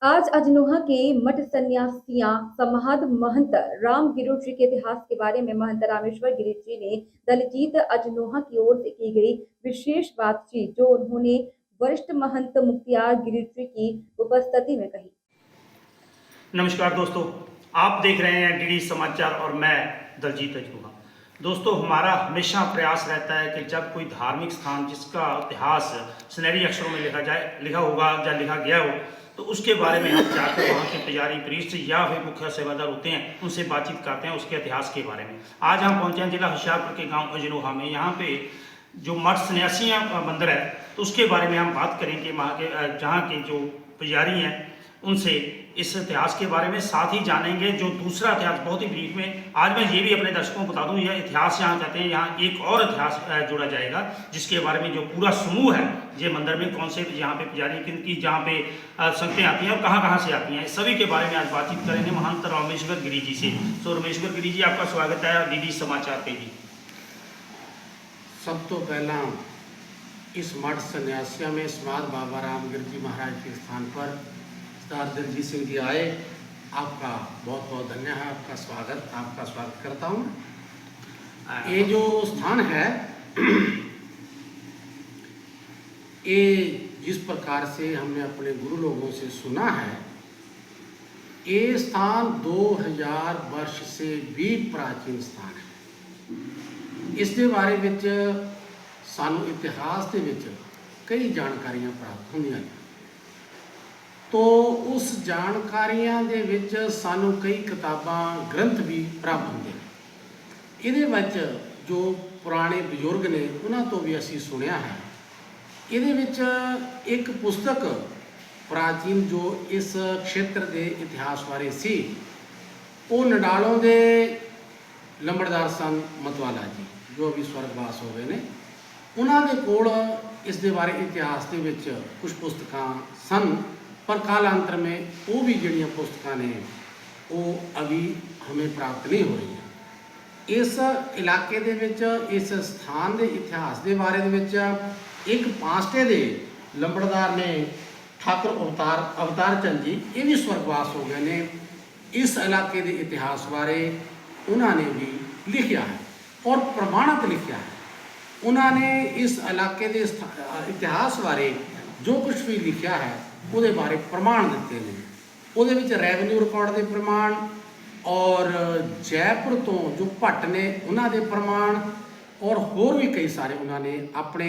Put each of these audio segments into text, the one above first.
आज अजनोहा के मठ सन्यासियां समाहत महंत राम गिरु जी के इतिहास के बारे में महंत रामेश्वर गिरी जी ने दलजीत अजनोहा की ओर से की गई विशेष बातचीत जो उन्होंने वरिष्ठ महंत मुक्तियार गिरी जी की उपस्थिति में कही। नमस्कार दोस्तों, आप देख रहे हैं डीडी समाचार और मैं दलजीत अजनोहा। दोस्तों, हमारा हमेशा प्रयास रहता है कि जब कोई धार्मिक स्थान जिसका इतिहास सुनहरी अक्षरों में लिखा होगा या लिखा गया हो, तो उसके बारे में हम जाकर वहाँ के पुजारी प्रीस्ट या फिर मुख्य सेवादार होते हैं, उनसे बातचीत करते हैं उसके इतिहास के बारे में। आज हम पहुँचे हैं जिला होशियारपुर के गाँव अजनोहा में। यहाँ पे जो मठ सन्यासियाँ मंदिर है, तो उसके बारे में हम बात करेंगे। वहाँ के जहाँ के जो पुजारी हैं उनसे इस इतिहास के बारे में, साथ ही जानेंगे जो दूसरा इतिहास बहुत ही ब्रीफ में। आज मैं ये भी अपने दर्शकों को बता दूं, यह इतिहास यहाँ कहते हैं, यहाँ एक और इतिहास जोड़ा जाएगा जिसके बारे में जो पूरा समूह है ये मंदिर में कौन से यहाँ पे पुजारी किनकी जहाँ पे संगतें आती हैं और कहाँ कहाँ से आती हैं, सभी के बारे में आज बातचीत करेंगे महंत रामेश्वर गिरी जी से। तो रामेश्वर गिरी जी, आपका स्वागत है डीडी समाचार पे जी। सब तो पहला इस मठ सन्यासिया में समाध बाबा रामगिर जी महाराज के स्थान पर सरदार दलजीत सिंह जी आए, आपका बहुत बहुत धन्यवाद, आपका स्वागत करता हूँ। ये जो स्थान है ये जिस प्रकार से हमने अपने गुरु लोगों से सुना है, ये स्थान 2000 वर्ष से भी प्राचीन स्थान है। इसके बारे में सानू इतिहास के कई जानकारियां प्राप्त होंदियां हैं। तो उस जानकारियां दे विच सानू कई किताबां ग्रंथ भी प्राप्त होंदे हैं। इहदे विच जो पुराने बजुर्ग ने उन्हां तो भी असीं सुनिया है। इहदे विच एक पुस्तक प्राचीन जो इस क्षेत्र के इतिहास बारे सी, वो नडालों के लंबड़दार सन मतवाला जी जो अभी स्वर्गवास हो गए ने, उन्होंने कोल इस दे बारे इतिहास के विच कुछ पुस्तकां सन, पर कालांतर में वो भी जड़ियाँ पुस्तकां ने वो अभी हमें प्राप्त नहीं हो रही है। इस इलाके दे विच इस स्थान के इतिहास के बारे दे विच एक पांसटे दे लंबड़दार ने ठाकुर अवतार चंद जी, ये भी स्वर्गवास हो गए ने। इस इलाके के इतिहास बारे उन्होंने भी लिखा है और प्रमाणित लिखा है। उन्होंने इस इलाके के इतिहास बारे जो कुछ भी लिखा है ਉਹਦੇ बारे प्रमाण दिते हैं। ਉਹਦੇ ਵਿੱਚ ਰੈਵਨਿਊ ਰਿਕਾਰਡ ਦੇ प्रमाण और जयपुर तो जो भट्ट ने उन्होंने प्रमाण और होर भी कई सारे उन्होंने अपने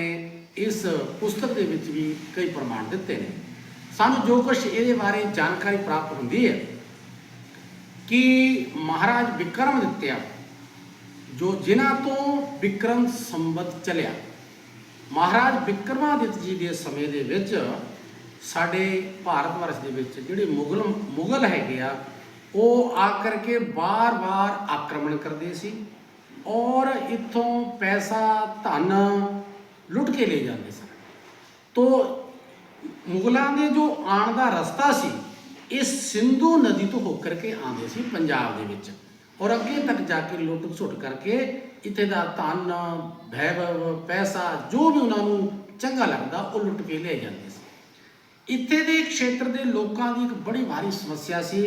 इस पुस्तक के विच भी कई प्रमाण दिते हैं। सानू जो कुछ ये बारे जानकारी प्राप्त होती है कि महाराज विक्रमादित्य जो जिन्हां तो विक्रम संवत चलिया, महाराज विक्रमादित्य जी के समय के विच साडे भारत वर्ष के विच जिहड़े मुगल हैगे आ, वो आकर के बार बार आक्रमण करते सी और इत्थों पैसा धन लुट के ले जाते सन। तो मुगलों के जो आने का रस्ता सी, इस सिंधु नदी तो होकर के आते सी पंजाब दे विच और अगे तक जाके लुट सुट करके इत्थे दा धन वैभव पैसा जो भी उन्होंने चंगा लगता वो लुट के ले जाते सी। इत्थे दे क्षेत्र के लोगों की एक बड़ी भारी समस्या सी।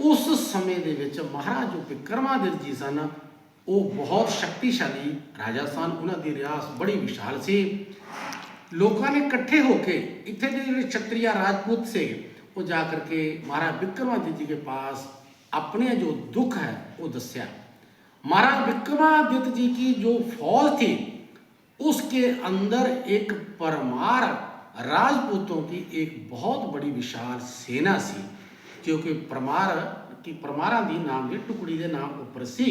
उस समय दे विच महाराज जो विक्रमादित्य जी सन, वो बहुत शक्तिशाली राजा सन, उन्होंने रियासत बड़ी विशाल सी। लोगों ने इकट्ठे होके इत्थे दे जिहड़े क्षत्रिय राजपूत से वो जा करके महाराज विक्रमादित्य जी के पास अपने जो दुख है वो दस्या। महाराज विक्रमादित्य जी की जो फौज थी उसके अंदर एक परमार राजपूतों की एक बहुत बड़ी विशाल सेना सी, क्योंकि परमारा दी नाम के टुकड़ी के नाम ऊपर सी।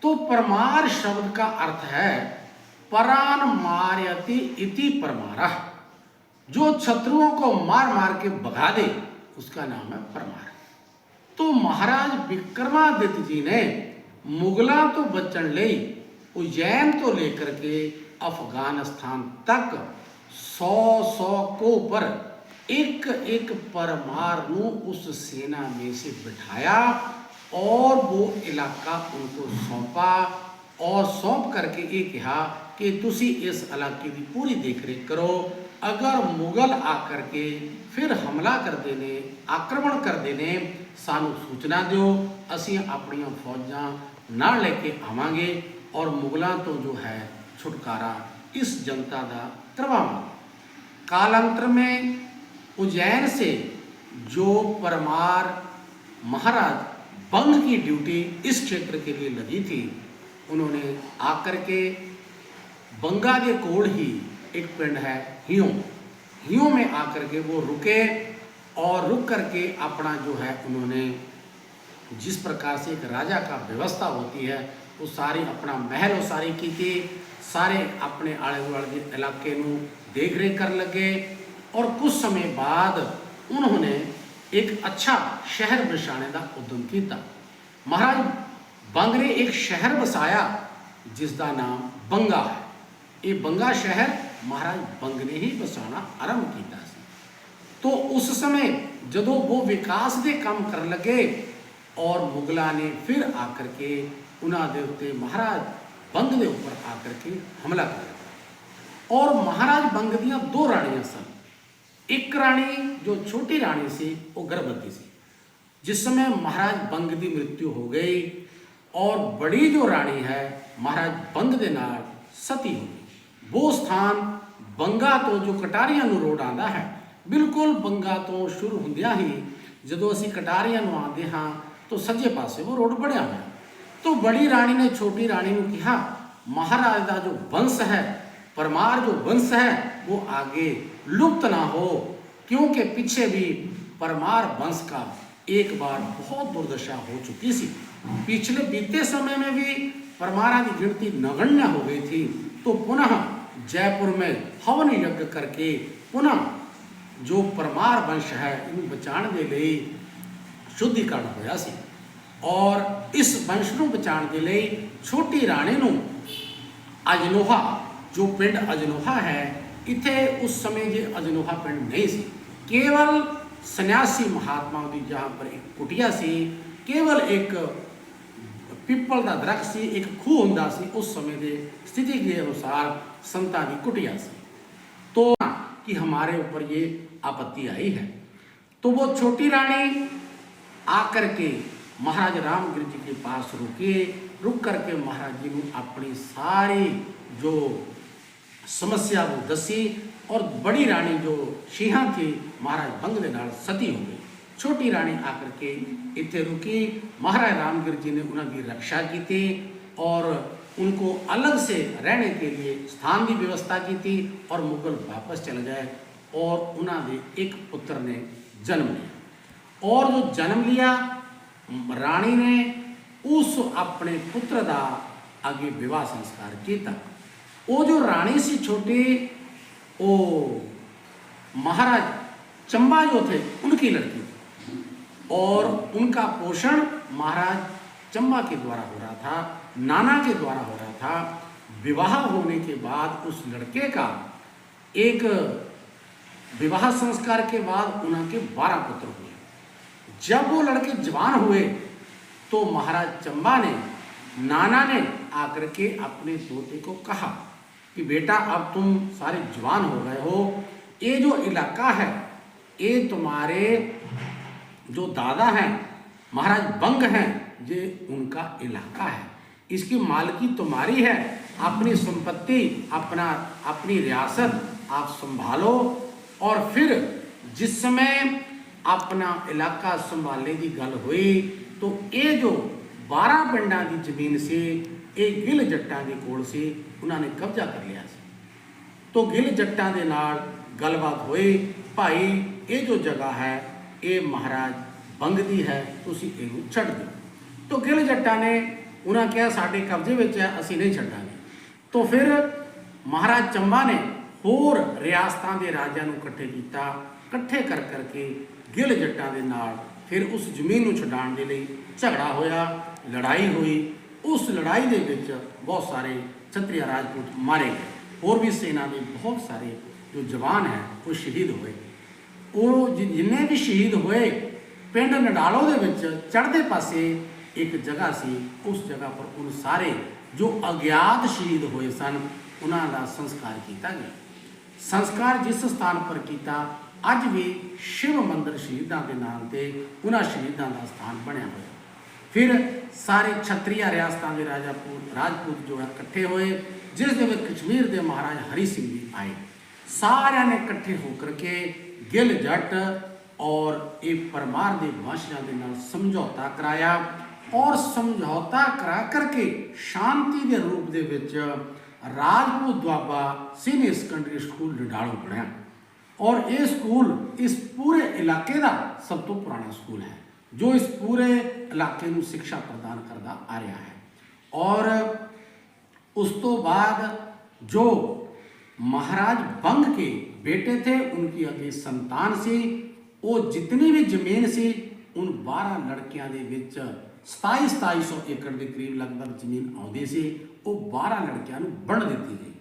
तो परमार शब्द का अर्थ है परान मारयति इति परमारा, जो शत्रुओं को मार मार के भगा दे उसका नाम है परमार। तो महाराज विक्रमादित्य जी ने मुगलों तो बचन ले उज्जैन तो लेकर के अफगानिस्तान तक 100 को पर एक एक परमार नू उस सेना में से बिठाया और वो इलाका उनको सौंपा और सौंप करके ये कहा कि तुसी इस इलाके की पूरी देख रेख करो अगर मुगल आकर के फिर हमला करते ने, आक्रमण करते ने, सानू सूचना दिओ, असीं अपनियां फौजां नाल लेके आवांगे और मुगलों तो जो है छुटकारा इस जनता का करवावांगे। कालांतर में उज्जैन से जो परमार महाराज बंग की ड्यूटी इस क्षेत्र के लिए लगी थी, उन्होंने आकर के बंगा के कोल ही एक पिंड है हियों में आकर के वो रुके और रुक करके अपना जो है उन्होंने जिस प्रकार से एक राजा का व्यवस्था होती है वो सारी अपना महल उसारी की थी, सारे अपने आले दुआले के इलाके नूं देख रेख कर लगे और कुछ समय बाद उन्होंने एक अच्छा शहर बसाने का उद्यम किया। महाराज बंग ने एक शहर बसाया जिसका नाम बंगा है। ये बंगा शहर महाराज बंग ने ही बसाना आरंभ किया। तो उस समय जदों वो विकास के काम कर लगे और मुगलों ने फिर आकर के उन्होंने उत्ते महाराज बंग के ऊपर आकर के हमला कर दिया। और महाराज बंग दियां दो रानियां सन। एक रानी जो छोटी रानी सी वो गर्भवती सी, जिस समय महाराज बंग की मृत्यु हो गई और बड़ी जो रानी है महाराज बंग के नाल सती हो गई। वो स्थान बंगा तो जो कटारियां नूं रोड आंदा है, बिल्कुल बंगा तो शुरू होंदियां ही जदों असीं कटारियां नूं आंदे हां तो सज्जे पासे वो रोड बढ़िया है। तो बड़ी रानी ने छोटी रानी नूं कहा महाराज का जो वंश है, परमार जो वंश है वो आगे लुप्त ना हो, क्योंकि पीछे भी परमार वंश का एक बार बहुत दुर्दशा हो चुकी सी। पिछले बीते समय में भी परमारा की गिनती नगण्य हो गई थी। तो पुनः जयपुर में हवन यज्ञ करके पुनः जो परमार वंश है इन्हें बचाने के लिए शुद्धिकरण होया सी और इस वंश को बचाने के लिए छोटी रानी नूं अजनोहा जो पिंड अजनोहा है, इथे उस समय जे अजनोहा पिंड नहीं सी, केवल सन्यासी महात्माओं की जहाँ पर एक कुटिया सी, केवल एक पिपल का दरख्त सी, एक खूह हुंदा सी, उस समय के स्थिति के अनुसार संतां की कुटिया सी। तो कि हमारे ऊपर ये आपत्ति आई है, तो वो छोटी रानी आकर के महाराज रामगिर जी के पास रुक करके महाराज जी ने अपनी सारी जो समस्या वो दसी और बड़ी रानी जो शिहा थी महाराज बंग के नाल सती हो गई। छोटी रानी आकर के इतने रुकी, महाराज रामगिर जी ने उनकी रक्षा की थी और उनको अलग से रहने के लिए स्थान की व्यवस्था की थी और मुगल वापस चले गए और उन्होंने एक पुत्र ने जन्म लिया। और जो जन्म लिया रानी ने उस अपने पुत्र का आगे विवाह संस्कार किया। वो जो रानी सी छोटी, वो महाराज चंबा जो थे उनकी लड़की थी और उनका पोषण महाराज चंबा के द्वारा हो रहा था, नाना के द्वारा हो रहा था। विवाह होने के बाद उस लड़के का एक विवाह संस्कार के बाद उनके 12 पुत्र हुए। जब वो लड़के जवान हुए तो महाराज चंबा ने, नाना ने आकर के अपने पोते को कहा कि बेटा अब तुम सारे जवान हो गए हो, ये जो इलाका है ये तुम्हारे जो दादा हैं महाराज बंग हैं, ये उनका इलाका है, इसकी मालकी तुम्हारी है, अपनी संपत्ति अपनी रियासत आप संभालो। और फिर जिस समय अपना इलाका संभालने की गल हुई तो ये जो 12 पिंडां की जमीन से एक गिल जट्टां के कोल से उन्होंने कब्जा कर लिया। तो गिल जट्टां दे नाल गलबात हुई, भाई ये जो जगह है ये महाराज बंग दी है, तुसीं इहनूं छड्ड दिओ। तो गिल जट्टां ने उन्हें कहा साडे कब्जे विच है, असीं नहीं छड्डांगे। तो फिर महाराज चंबा ने होर रियासतां दे राजियां नूं इकट्ठे कीता, इकट्ठे कर करके गिल जट्टां दे नाल फिर उस जमीन नूं छड्डाण दे लई झगड़ा होया, लड़ाई हुई। उस लड़ाई दे विच बहुत सारे क्षत्रिय राजपूत मारे गए, और भी सेना के बहुत सारे जो जवान हैं वो शहीद हुए। वो जिन्ने भी शहीद हुए पिंड नडालो दे विच चढ़दे पासे एक जगह सी, उस जगह पर उन सारे जो अज्ञात शहीद हुए सन उन्हों का संस्कार किया गया। ਸੰਸਕਾਰ ਜਿਸ ਸਥਾਨ ਪਰ ਕੀਤਾ ਅੱਜ ਵੀ ਸ਼ਿਵ ਮੰਦਿਰ ਸ਼ਹੀਦਾਂ ਦੇ ਨਾਮ ਤੇ ਉਹਨਾਂ ਸ਼ਹੀਦਾਂ ਦਾ ਸਥਾਨ ਬਣਿਆ ਹੋਇਆ। ਫਿਰ ਸਾਰੇ ਛਤਰੀਆ ਰਿਆਸਤਾਂ ਦੇ ਰਾਜਪੂਤ ਜੋ ਹੈ ਇਕੱਠੇ ਹੋਏ, ਜਿਸ ਦੇ ਵਿੱਚ ਕਸ਼ਮੀਰ ਦੇ ਮਹਾਰਾਜ ਹਰੀ ਸਿੰਘ ਵੀ ਆਏ। ਸਾਰਿਆਂ ਨੇ ਇਕੱਠੇ ਹੋ ਕਰਕੇ ਗਿੱਲ ਜੱਟ ਔਰ ਇਹ ਪਰਮਾਰ ਦੇ ਵੰਸ਼ਜਾਂ ਦੇ ਨਾਲ ਸਮਝੌਤਾ ਕਰਾਇਆ ਔਰ ਸਮਝੌਤਾ ਕਰਾ ਕਰਕੇ ਸ਼ਾਂਤੀ ਦੇ ਰੂਪ ਦੇ ਵਿੱਚ Rajput Doaba senior secondary school Nadalon ਬਣਿਆ ਔਰ ਇਹ ਸਕੂਲ ਇਸ ਪੂਰੇ ਇਲਾਕੇ ਦਾ ਸਭ ਤੋਂ ਪੁਰਾਣਾ ਸਕੂਲ ਹੈ ਜੋ ਇਸ पूरे इलाके ਨੂੰ ਸਿੱਖਿਆ ਪ੍ਰਦਾਨ ਕਰਦਾ ਆ ਰਿਹਾ ਹੈ। ਔਰ ਉਸ ਤੋਂ बाद जो महाराज बंग के बेटे थे उनकी अगे संतान सी, वो जितनी भी जमीन सी उन 12 लड़कियां ਦੇ ਵਿੱਚ 2700 ਏਕੜ ਦੇ ਕਰੀਬ ਲਗਭਗ ਜ਼ਮੀਨ ਆਉਂਦੀ ਸੀ, ਉਹ 12 ਲੜਕਿਆਂ ਨੂੰ ਵੰਡ ਦਿੱਤੀ ਗਈ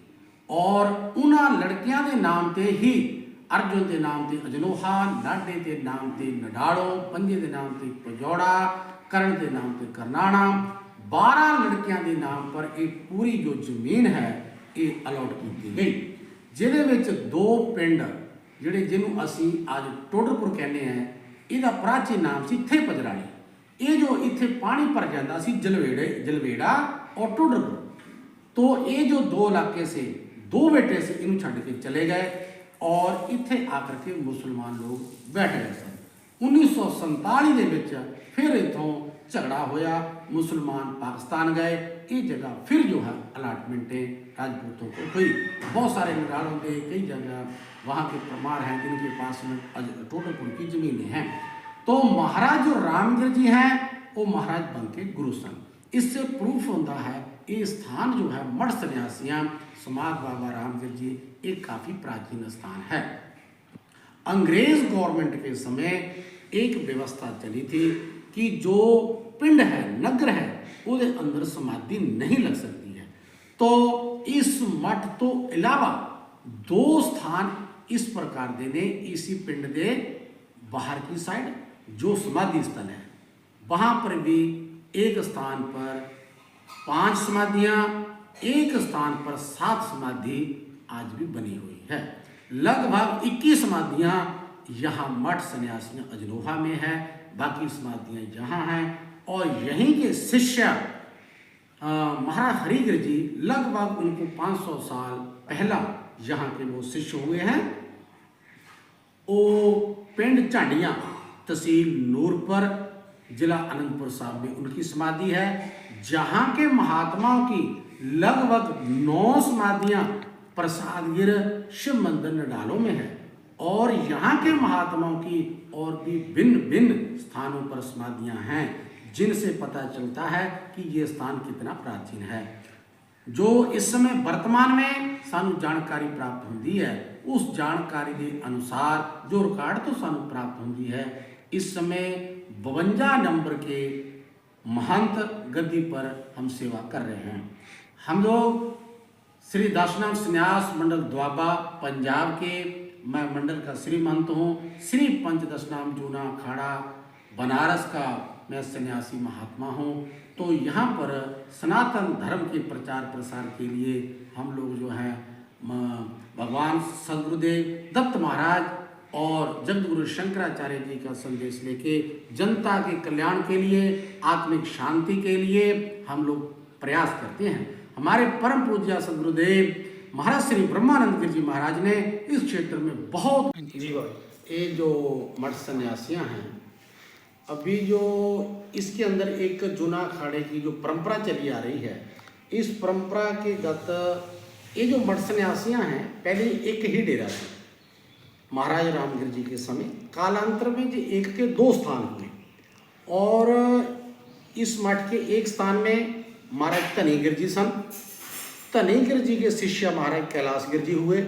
ਔਰ ਉਹਨਾਂ ਲੜਕਿਆਂ ਦੇ ਨਾਮ ਤੇ ਹੀ अर्जुन के नाम से अजनोहा, लाडे के नाम से नडाड़ो, पंजे के नाम से पजौड़ा, करण के नाम से करनाणा, 12 लड़कियां के नाम पर एक पूरी जो जमीन है ये अलॉट की गई, जिहदे विच 2 पिंड जिहड़े जिन्हों असी अज टोडरपुर कहने हैं, इसका प्राचीन नाम सी थे पजराली। ये जो इत्थे पानी भर जाता सी जलवेड़ा और टोडरपुर, तो ये जो 2 इलाके से 2 बेटे से इन्हों छड्ड के चले गए और इत्थे आकर के मुसलमान लोग बैठ गए सन। 1947 ਦੇ ਵਿੱਚ फिर इतों झगड़ा होया, मुसलमान पाकिस्तान गए, ये जगह फिर जो है अलाटमेंटें राजपूतों को हुई। बहुत सारे नडालों के कई जगह वहाँ के परमार हैं जिनके पास में टोडरपुर की ज़मीनें हैं। तो महाराज जो रामगिर जी हैं वो महाराज बंग के गुरु सन। इससे प्रूफ होता है ये स्थान जो है मठ सन्यासियाँ समाज बाबा रामगिर जी एक काफ़ी प्राचीन स्थान है। अंग्रेज गवर्नमेंट के समय एक व्यवस्था चली थी कि जो पिंड है, नगर है, उसके अंदर समाधि नहीं लग सकती है। तो इस मठ तो इलावा 2 स्थान इस प्रकार देने इसी पिंड के बाहर की साइड जो समाधि स्थल है वहाँ पर भी एक स्थान पर 5 समाधियाँ, एक स्थान पर 7 समाधि आज भी बनी हुई है। लगभग 21 समाधियाँ यहाँ मठ सन्यासियाँ अजनोहा में है, बाकी समाधियाँ यहाँ हैं और यहीं के शिष्य महाराज हरिगिर जी लगभग उनको 500 साल पहला यहाँ के वो शिष्य हुए हैं। वो पिंड झांडियाँ तहसील नूरपुर जिला अनंतपुर साहब में उनकी समाधि है, जहाँ के महात्माओं की लगभग 9 समाधियाँ प्रसादगिर शिव मंदिर नडालों में है और यहाँ के महात्माओं की और भी भिन्न भिन्न स्थानों पर समाधियाँ हैं, जिनसे पता चलता है कि ये स्थान कितना प्राचीन है। जो इस समय वर्तमान में सानू जानकारी प्राप्त होती है उस जानकारी के अनुसार जो रिकॉर्ड तो सानू प्राप्त होती है, इस समय 52 नंबर के महंत गद्दी पर हम सेवा कर रहे हैं। हम लोग श्री दासनाम संन्यास मंडल द्वाबा पंजाब के, मैं मंडल का श्री महंत हूँ। श्री पंच दशनाम जूना अखाड़ा बनारस का मैं सन्यासी महात्मा हूँ। तो यहाँ पर सनातन धर्म के प्रचार प्रसार के लिए हम लोग जो हैं भगवान सदगुरुदेव दत्त महाराज और जगतगुरु शंकराचार्य जी का संदेश लेके जनता के कल्याण के लिए, आत्मिक शांति के लिए हम लोग प्रयास करते हैं। हमारे परम पूज्य सदगुरुदेव महाराज श्री ब्रह्मानंद गिर जी महाराज ने इस क्षेत्र में बहुत ये जो मठ सन्यासियाँ हैं, अभी जो इसके अंदर एक जूना अखाड़े की जो परंपरा चली आ रही है, इस परंपरा के गत ये जो मठ सन्यासियाँ हैं, पहले एक ही डेरा था महाराज रामगिर जी के समय। कालांतर में जो एक के 2 स्थान हुए और इस मठ के एक स्थान में महाराज धनीगिर जी सन। धनीगिर जी के शिष्य महाराज कैलाश गिर जी हुए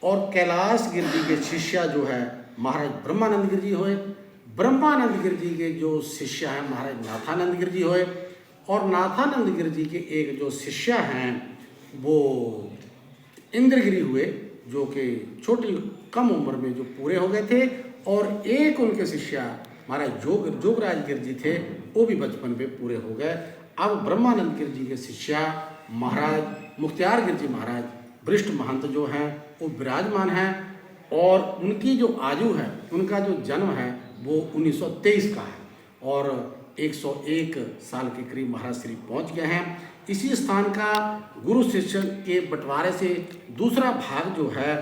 और कैलाश गिर जी के शिष्य जो है महाराज ब्रह्मानंद गिर जी हुए। ब्रह्मानंद गिर जी के जो शिष्य हैं महाराज नाथानंद गिर जी हुए और नाथानंद गिर जी के एक जो शिष्य हैं वो इंद्रगिरी हुए, जो कि छोटी कम उम्र में जो पूरे हो गए थे। और एक उनके शिष्य महाराज जोगराज गिर जी थे, वो भी बचपन में पूरे हो गए। अब ब्रह्मानंद गिर जी के शिष्य महाराज मुख्तियार गिर जी महाराज वरिष्ठ महंत जो हैं वो विराजमान है और उनकी जो आयु है, उनका जो जन्म है वो 1923 का है और 101 साल के करीब महाराज श्री पहुंच गए हैं। इसी स्थान का गुरु शिष्य के बंटवारे से दूसरा भाग जो है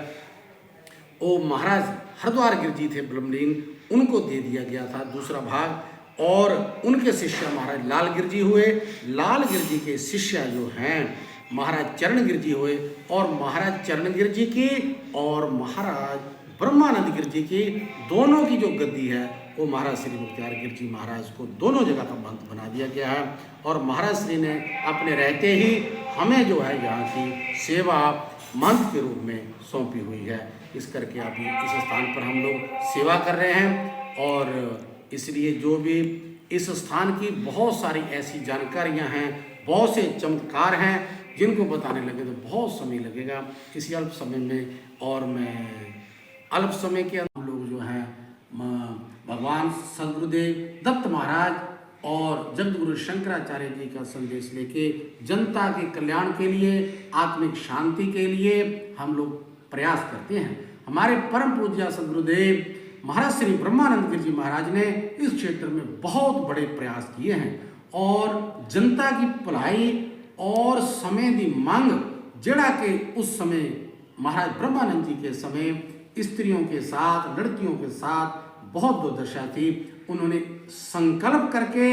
वो महाराज हरद्वार गिर जी थे ब्रह्मलीन, उनको दे दिया गया था दूसरा भाग और उनके शिष्य महाराज लाल गिर जी हुए। लाल गिर जी के शिष्य जो हैं महाराज चरण गिर जी हुए और महाराज चरण गिर जी की और महाराज ब्रह्मानंद गिर जी की दोनों की जो गद्दी है वो महाराज श्री मुक्तियार गिर जी महाराज को दोनों जगह का महंत बना दिया गया है और महाराज श्री ने अपने रहते ही हमें जो है यहाँ की सेवा महंत के रूप में सौंपी हुई है। इस करके अभी इस स्थान पर हम लोग सेवा कर रहे हैं और इसलिए जो भी इस स्थान की बहुत सारी ऐसी जानकारियाँ हैं, बहुत से चमत्कार हैं जिनको बताने लगे तो बहुत समय लगेगा इसी अल्प समय में। और मैं अल्प समय के अंदर हम लोग जो हैं भगवान सद्गुरुदेव दत्त महाराज और जगतगुरु शंकराचार्य जी का संदेश लेके जनता के कल्याण के लिए, आत्मिक शांति के लिए हम लोग प्रयास करते हैं। हमारे परम पूज्य सद्गुरुदेव महाराज श्री ब्रह्मानंद गिर जी महाराज ने इस क्षेत्र में बहुत बड़े प्रयास किए हैं और जनता की भलाई और समय की मांग जड़ा के उस समय महाराज ब्रह्मानंद जी के समय स्त्रियों के साथ, लड़कियों के साथ बहुत दुर्दशा थी। उन्होंने संकल्प करके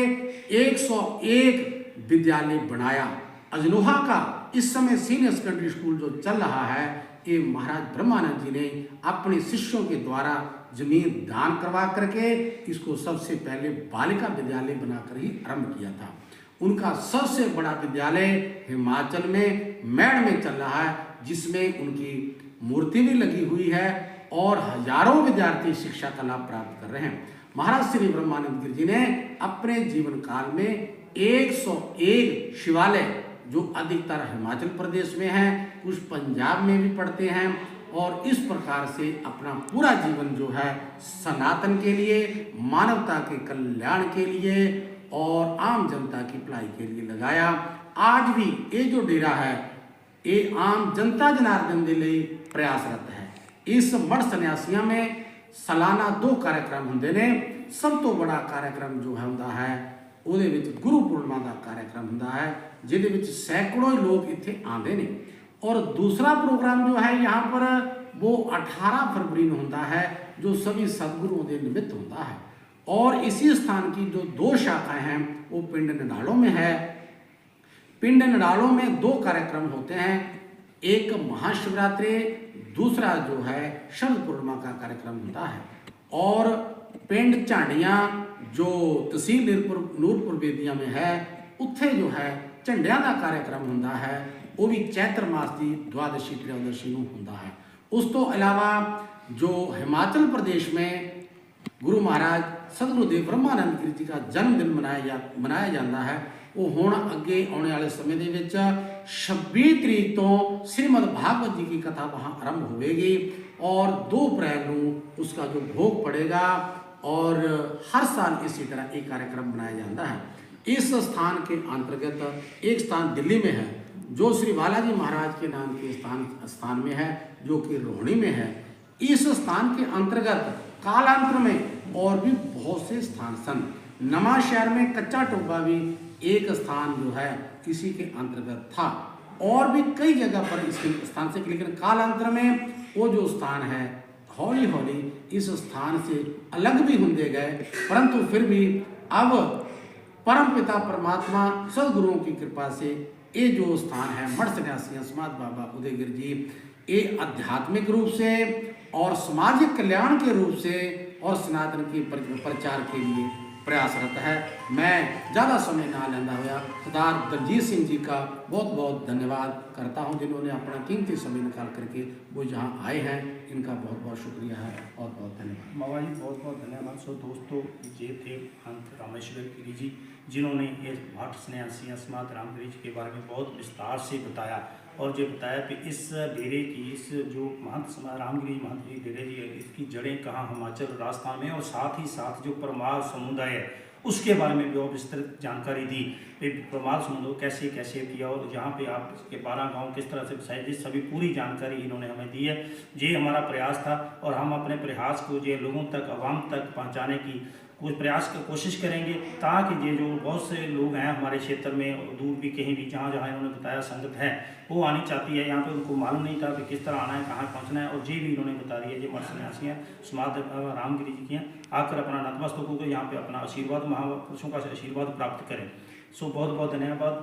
101 विद्यालय बनाया। अजनोहा का इस समय सीनियर सेकेंडरी स्कूल जो चल रहा है ये महाराज ब्रह्मानंद जी ने अपने शिष्यों के द्वारा जमीन दान करवा करके इसको सबसे पहले बालिका विद्यालय बनाकर ही आरंभ किया था। उनका सबसे बड़ा विद्यालय हिमाचल में मेड़ में चल रहा है जिसमें उनकी मूर्ति भी लगी हुई है और हजारों विद्यार्थी शिक्षा का लाभ प्राप्त कर रहे हैं। महाराज श्री ब्रह्मानंद गिर जी ने अपने जीवन काल में 101 शिवालय जो अधिकतर हिमाचल प्रदेश में हैं, कुछ पंजाब में भी पड़ते हैं और इस प्रकार से अपना पूरा जीवन जो है सनातन के लिए, मानवता के कल्याण के लिए और आम जनता की भलाई के लिए लगाया। आज भी ये जो डेरा है ये आम जनता जनार्दन के लिए प्रयासरत है। इस मठ सन्यासियों में सालाना 2 कार्यक्रम होंगे ने। सब तो बड़ा कार्यक्रम जो है ਉਹਦੇ ਵਿੱਚ गुरु पूर्णिमा का कार्यक्रम होता है जिहदे ਵਿੱਚ सैकड़ों लोग इत्थे आते हैं और दूसरा प्रोग्राम जो है यहाँ पर वो 18 फरवरी में होता है जो सभी सदगुरुओं के निमित्त होता है। और इसी स्थान की जो 2 शाखाएं हैं वो पिंड नडालों में है। पिंड नडालों में 2 कार्यक्रम होते हैं, एक महाशिवरात्रि, दूसरा जो है शरद पूर्णिमा का कार्यक्रम होता है। और पिंड झांडियाँ जो तहसील नूरपुर बेदिया में है उत्थे जो है झंडियां का कार्यक्रम होता है, वो भी चैत्र मास की द्वादशी त्रयोदशी में होता है। उस तो अलावा जो हिमाचल प्रदेश में गुरु महाराज सतगुरुदेव ब्रह्मानंद गिर जी का जन्मदिन मनाया जाता है वो हुण अगे आने वाले समय के विच 26 तरीक तो श्रीमद भागवत जी की कथा वहाँ आरंभ होगी और 2 अप्रैल को उसका जो भोग पड़ेगा और हर साल इसी तरह एक कार्यक्रम बनाया जाता है। इस स्थान के अंतर्गत एक स्थान दिल्ली में है जो श्री बालाजी महाराज के नाम के स्थान में है जो कि रोहिणी में है। इस स्थान के अंतर्गत कालांतर में और भी बहुत से स्थान सन। नवा शहर में कच्चा टोबा भी एक स्थान जो है इसी के अंतर्गत था और भी कई जगह पर इसके स्थान से, लेकिन कालांतर में वो जो स्थान है हौली हौली इस स्थान से अलग भी होते गए, परंतु फिर भी अब परम पिता परमात्मा सदगुरुओं की कृपा से ये जो स्थान है मठ सन्यासी समाज बाबा उदयगिर जी ये आध्यात्मिक रूप से और सामाजिक कल्याण के रूप से और सनातन के प्रचार के लिए प्रयासरत है। मैं ज़्यादा समय ना लेंदा हुआ सरदार दलजीत सिंह जी का बहुत बहुत धन्यवाद करता हूं जिन्होंने अपना कीमती समय निकाल करके वो यहाँ आए हैं। इनका बहुत बहुत शुक्रिया है, बहुत बहुत धन्यवाद। बाबा जी बहुत बहुत धन्यवाद। सो दोस्तों ये थे महंत रामेश्वर गिरी जी जिन्होंने इस मठ सन्यासी समाज रामगिरी जी के बारे में बहुत विस्तार से बताया और जो बताया कि इस डेरे की इस जो महंत रामगिरी महंत जी डेरे जी इसकी जड़ें कहाँ हिमाचल राजस्थान में और साथ ही साथ जो परमार समुदाय है उसके बारे में भी और विस्तृत जानकारी दी। प्रमाद समुद्र कैसे कैसे किया और यहाँ पे आपके 12 गांव किस तरह से बसाए, जिस सभी पूरी जानकारी इन्होंने हमें दी है। ये हमारा प्रयास था और हम अपने प्रयास को ये लोगों तक, आवाम तक पहुँचाने की कुछ प्रयास की कोशिश करेंगे, ताकि ये जो बहुत से लोग हैं हमारे क्षेत्र में, दूर भी कहीं भी जहाँ जहाँ इन्होंने बताया संगत है वो आनी चाहती है यहाँ पे, उनको मालूम नहीं था कि किस तरह आना है, कहाँ पहुँचना है, और ये भी इन्होंने बता दिया। ये मठ सन्यासी हैं समाध रामगिरी जी की हैं, आकर अपना नतमस्तक होकर यहाँ पे अपना आशीर्वाद, महापुरुषों का आशीर्वाद प्राप्त करें। सो बहुत बहुत धन्यवाद।